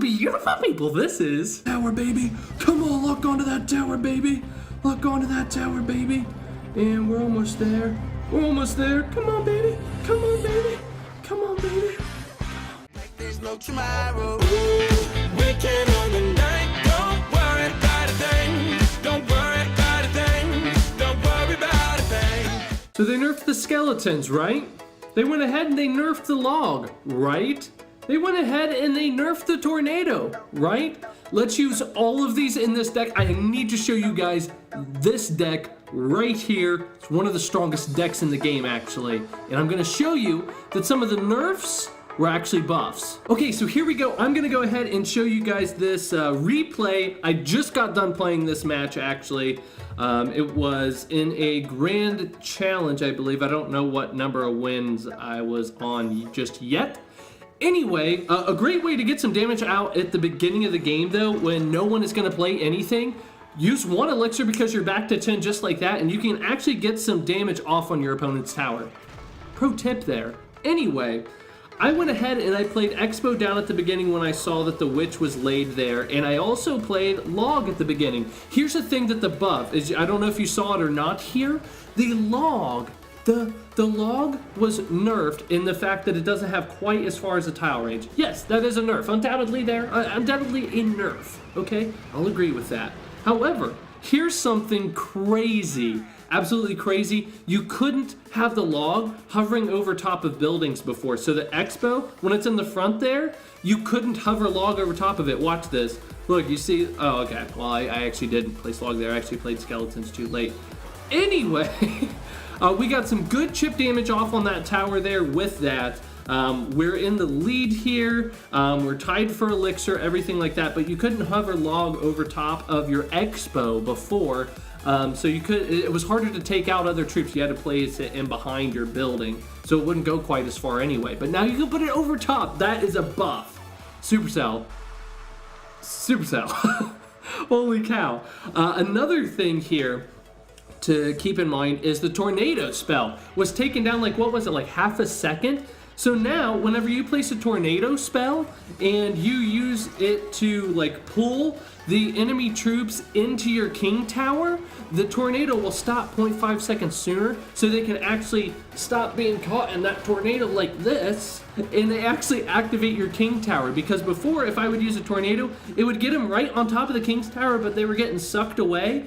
beautiful, people, this is tower, baby. Come on, lock onto that tower, baby. Lock onto that tower, baby. And we're almost there. We're almost there. Come on, baby. Come on, baby. Come on, baby. There's no tomorrow. We can own the night. Don't worry about a thing. Don't worry about a thing. Don't worry about a thing. So they nerfed the skeletons, right? They went ahead and they nerfed the log, right? They went ahead and they nerfed the tornado, right? Let's use all of these in this deck. I need to show you guys this deck right here. It's one of the strongest decks in the game, actually. And I'm gonna show you that some of the nerfs were actually buffs. Okay, so here we go. I'm gonna go ahead and show you guys this replay. I just got done playing this match, actually. It was in a grand challenge, I believe. I don't know what number of wins I was on just yet. Anyway, a great way to get some damage out at the beginning of the game, though, when no one is gonna play anything, use one elixir because you're back to 10 just like that, and you can actually get some damage off on your opponent's tower. Pro tip there. Anyway, I went ahead and I played XBow down at the beginning when I saw that the witch was laid there, and I also played log at the beginning. Here's the thing that the buff is, I don't know if you saw it or not here, the log was nerfed in the fact that it doesn't have quite as far as a tile range. Yes, that is a nerf. Undoubtedly there, undoubtedly a nerf, okay? I'll agree with that. However, here's something crazy, absolutely crazy. You couldn't have the log hovering over top of buildings before. So the XBow, when it's in the front there, you couldn't hover log over top of it. Watch this. Look, you see, oh, okay. Well, I actually didn't place log there. I actually played skeletons too late. Anyway, we got some good chip damage off on that tower there with that. We're in the lead here. We're tied for elixir, everything like that, but you couldn't hover log over top of your XBow before. So it was harder to take out other troops. You had to place it in behind your building, so it wouldn't go quite as far anyway. But now you can put it over top. That is a buff. Supercell. Holy cow. Another thing here to keep in mind is the tornado spell was taken down, like, what was it, like half a second? So now, whenever you place a tornado spell and you use it to, like, pull the enemy troops into your king tower, the tornado will stop 0.5 seconds sooner, so they can actually stop being caught in that tornado like this, and they actually activate your king tower. Because before, if I would use a tornado, it would get them right on top of the king's tower, but they were getting sucked away,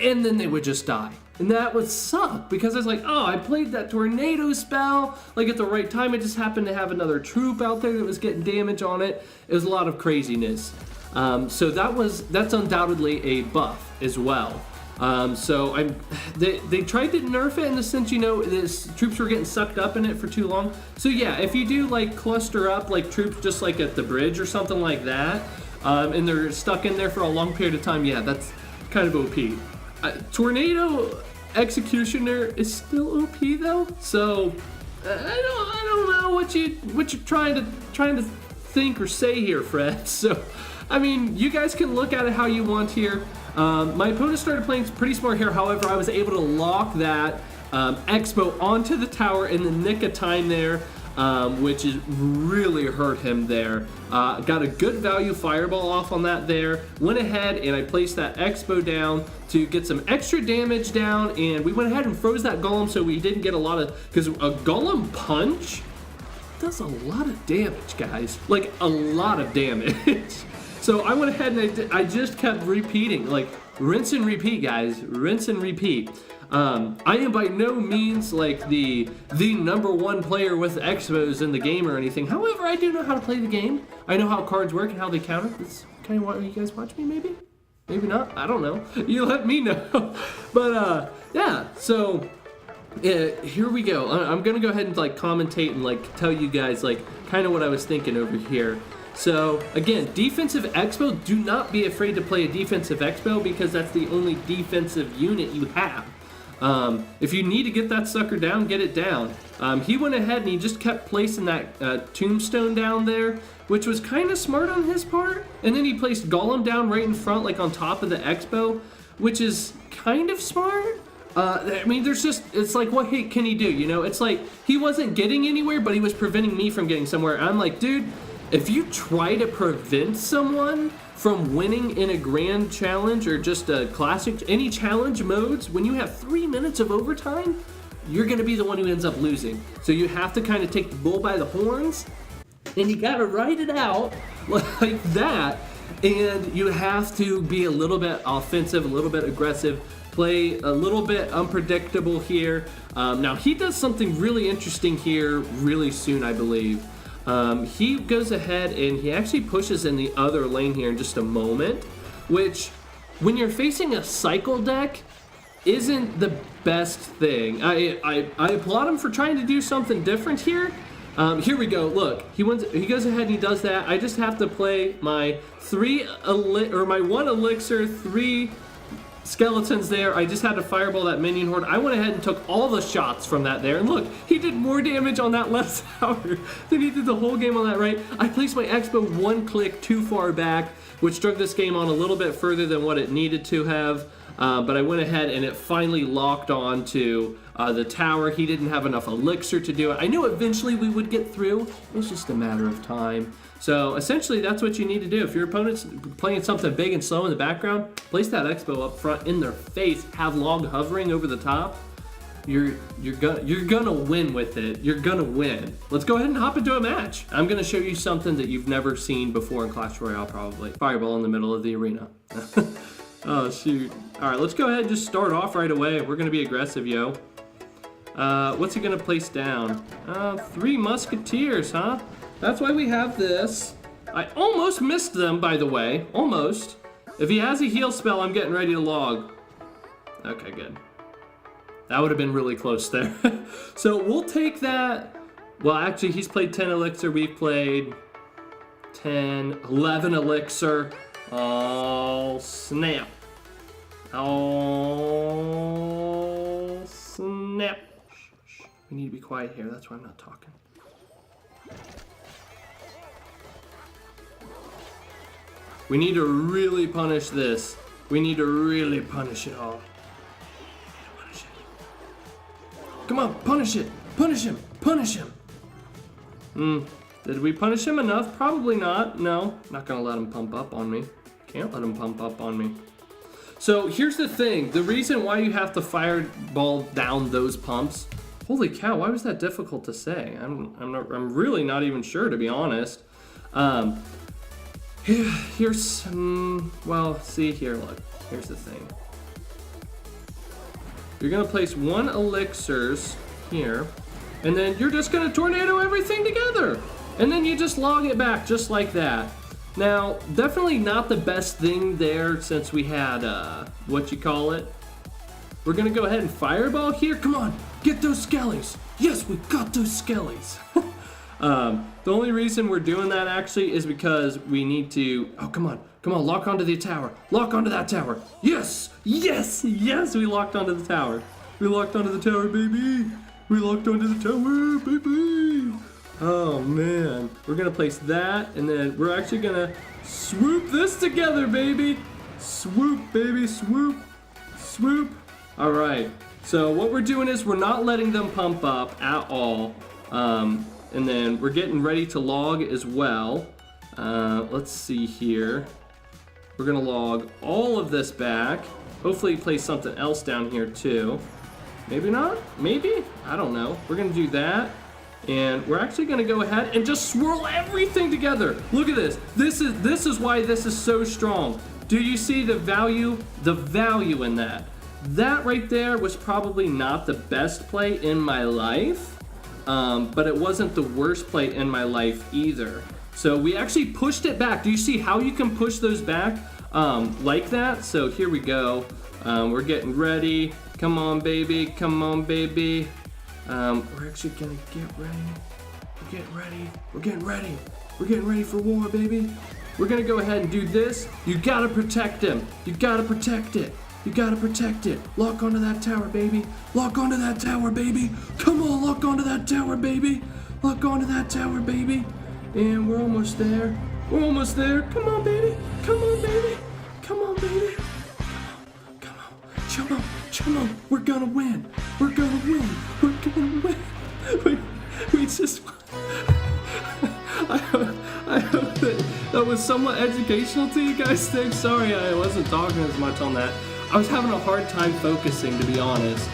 and then they would just die. And that would suck, because it's like, oh, I played that tornado spell, like, at the right time. It just happened to have another troop out there that was getting damage on it. It was a lot of craziness. So that's undoubtedly a buff as well. They tried to nerf it in the sense, you know, troops were getting sucked up in it for too long. So yeah, if you do, like, cluster up, like, troops just like at the bridge or something like that, and they're stuck in there for a long period of time, yeah, that's kind of OP. Tornado Executioner is still OP though, so I don't know what you're trying to think or say here, Fred. So I mean, you guys can look at it how you want here. My opponent started playing pretty smart here. However, I was able to lock that XBow onto the tower in the nick of time there, which is really hurt him there. Got a good value fireball off on that there. Went ahead and I placed that XBow down to get some extra damage down, and we went ahead and froze that golem so we didn't get a lot of, because a golem punch does a lot of damage, guys. Like, a lot of damage. So I went ahead and I just kept repeating, like, rinse and repeat, guys. Rinse and repeat. I am by no means like the #1 player with XBows in the game or anything. However, I do know how to play the game. I know how cards work and how they counter. That's kind of why you guys watch me, maybe? Maybe not. I don't know. You let me know. But yeah. So here we go. I'm gonna go ahead and, like, commentate and, like, tell you guys, like, kind of what I was thinking over here. So again, defensive XBow, do not be afraid to play a defensive XBow, because that's the only defensive unit you have. If you need to get that sucker down, get it down. He went ahead and he just kept placing that tombstone down there, which was kind of smart on his part. And then he placed Golem down right in front, like on top of the XBow, which is kind of smart. I mean, there's just, it's like, what can he do, you know? It's like, he wasn't getting anywhere, but he was preventing me from getting somewhere. I'm like, dude, if you try to prevent someone from winning in a grand challenge or just a classic, any challenge modes, when you have 3 minutes of overtime, you're gonna be the one who ends up losing. So you have to kind of take the bull by the horns, and you gotta ride it out like that, and you have to be a little bit offensive, a little bit aggressive, play a little bit unpredictable here. Now he does something really interesting here really soon, I believe. He goes ahead and he actually pushes in the other lane here in just a moment, which when you're facing a cycle deck isn't the best thing. I applaud him for trying to do something different here. Here we go. Look, he goes ahead and he does that. I just have to play my my 1 elixir, 3 skeletons there. I just had to fireball that Minion Horde. I went ahead and took all the shots from that there, and look, he did more damage on that left tower than he did the whole game on that right. I placed my XBow 1 click too far back, which drug this game on a little bit further than what it needed to have. But I went ahead and it finally locked on to the tower. He didn't have enough elixir to do it. I knew eventually we would get through. It was just a matter of time. So essentially that's what you need to do. If your opponent's playing something big and slow in the background, place that XBow up front in their face, have log hovering over the top. You're gonna win with it. You're gonna win. Let's go ahead and hop into a match. I'm gonna show you something that you've never seen before in Clash Royale probably. Fireball in the middle of the arena. Oh shoot. Alright, let's go ahead and just start off right away. We're gonna be aggressive, yo. What's he gonna place down? 3 musketeers, huh? That's why we have this. I almost missed them, by the way. Almost. If he has a heal spell, I'm getting ready to log. Okay, good. That would have been really close there. So we'll take that. Well, actually, he's played 10 elixir. We've played 10, 11 elixir. Oh, snap. Oh, snap. Shh. We need to be quiet here. That's why I'm not talking. We need to really punish this. We need to really punish it all. Punish it. Come on, punish it. Punish him. Punish him. Did we punish him enough? Probably not. No, not gonna let him pump up on me. Can't let him pump up on me. So here's the thing. The reason why you have to fireball down those pumps. Holy cow, why was that difficult to say? I'm really not even sure, to be honest. Here's some, well, see here, look, here's the thing. You're gonna place 1 elixirs here, and then you're just gonna tornado everything together. And then you just log it back just like that. Now, definitely not the best thing there since we had, what you call it. We're gonna go ahead and fireball here. Come on, get those skellies. Yes, we got those skellies. The only reason we're doing that actually is because we need to, oh, come on, lock onto the tower. Lock onto that tower. Yes, yes, yes, we locked onto the tower. We locked onto the tower, baby. We locked onto the tower, baby. Oh, man. We're gonna place that, and then we're actually gonna swoop this together, baby. Swoop, baby, swoop, swoop. All right, so what we're doing is we're not letting them pump up at all. And then we're getting ready to log as well. Let's see here. We're gonna log all of this back. Hopefully place something else down here too. Maybe not, maybe? I don't know. We're gonna do that. And we're actually gonna go ahead and just swirl everything together. Look at this. This is why this is so strong. Do you see the value? The value in that. That right there was probably not the best play in my life. But it wasn't the worst play in my life either. So we actually pushed it back. Do you see how you can push those back like that? So here we go. We're getting ready. Come on, baby. Come on, baby. We're actually gonna get ready. We're getting ready. We're getting ready. We're getting ready for war, baby. We're gonna go ahead and do this. You gotta protect him. You gotta protect it. You gotta protect it. Lock onto that tower, baby. Lock onto that tower, baby. Come on, lock onto that tower, baby. Lock onto that tower, baby. And we're almost there. We're almost there. Come on, baby. Come on, baby. Come on, baby. Come on. Come on. Come on. We're gonna win. We're gonna win. We're gonna win. We just... I I hope that was somewhat educational to you guys today. Sorry I wasn't talking as much on that. I was having a hard time focusing, to be honest.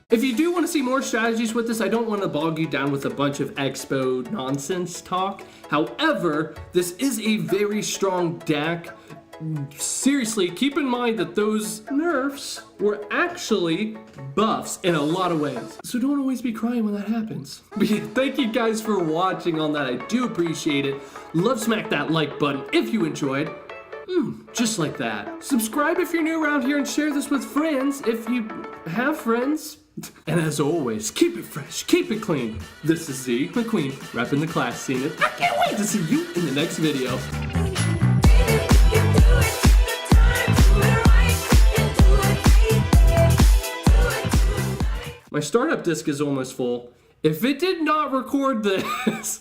If you do want to see more strategies with this, I don't want to bog you down with a bunch of XBow nonsense talk. However, this is a very strong deck. Seriously, keep in mind that those nerfs were actually buffs in a lot of ways. So don't always be crying when that happens. But yeah, thank you guys for watching on that. I do appreciate it. Love smack that like button if you enjoyed. Just like that. Subscribe if you're new around here and share this with friends if you have friends. And as always, keep it fresh, keep it clean. This is Z, McQueen, repping the class scene. And I can't wait to see you in the next video. My startup disk is almost full. If it did not record this...